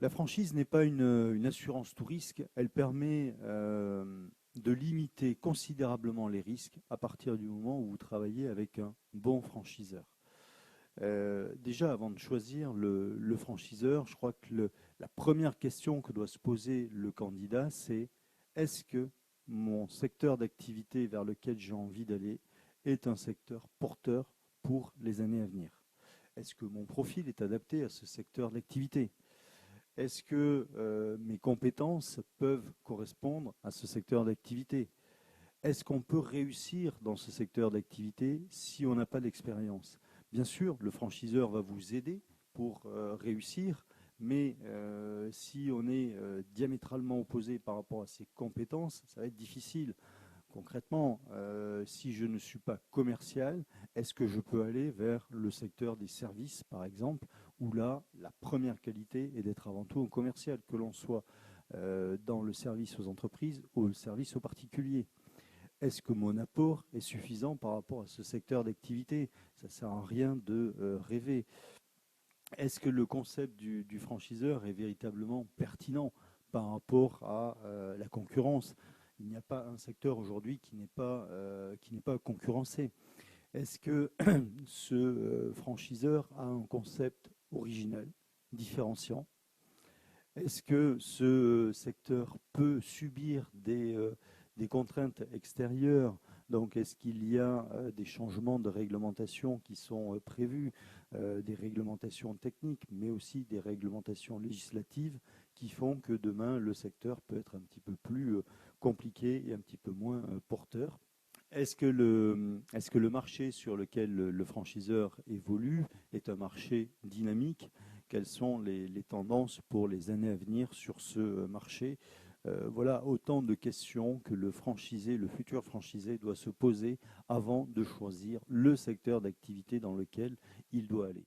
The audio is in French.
La franchise n'est pas une assurance tout risque. Elle permet de limiter considérablement les risques à partir du moment où vous travaillez avec un bon franchiseur. Déjà, avant de choisir le franchiseur, je crois que la première question que doit se poser le candidat, c'est est-ce que mon secteur d'activité vers lequel j'ai envie d'aller est un secteur porteur pour les années à venir? Est-ce que mon profil est adapté à ce secteur d'activité? Est-ce que mes compétences peuvent correspondre à ce secteur d'activité? Est-ce qu'on peut réussir dans ce secteur d'activité si on n'a pas d'expérience? Bien sûr, le franchiseur va vous aider pour réussir, mais si on est diamétralement opposé par rapport à ses compétences, ça va être difficile. Concrètement, si je ne suis pas commercial, est-ce que je peux aller vers le secteur des services, par exemple, où là, la première qualité est d'être avant tout un commercial, que l'on soit dans le service aux entreprises ou le service aux particuliers? Est-ce que mon apport est suffisant par rapport à ce secteur d'activité? Ça ne sert à rien de rêver. Est-ce que le concept du franchiseur est véritablement pertinent par rapport à la concurrence? Il n'y a pas un secteur aujourd'hui qui n'est pas concurrencé. Est-ce que ce franchiseur a un concept original, différenciant? Est-ce que ce secteur peut subir des contraintes extérieures? Donc, est-ce qu'il y a des changements de réglementation qui sont prévus, des réglementations techniques, mais aussi des réglementations législatives qui font que demain, le secteur peut être un petit peu plus compliqué et un petit peu moins porteur? Est-ce que le marché sur lequel le franchiseur évolue est un marché dynamique? Quelles sont les tendances pour les années à venir sur ce marché? Voilà autant de questions que le franchisé, le futur franchisé doit se poser avant de choisir le secteur d'activité dans lequel il doit aller.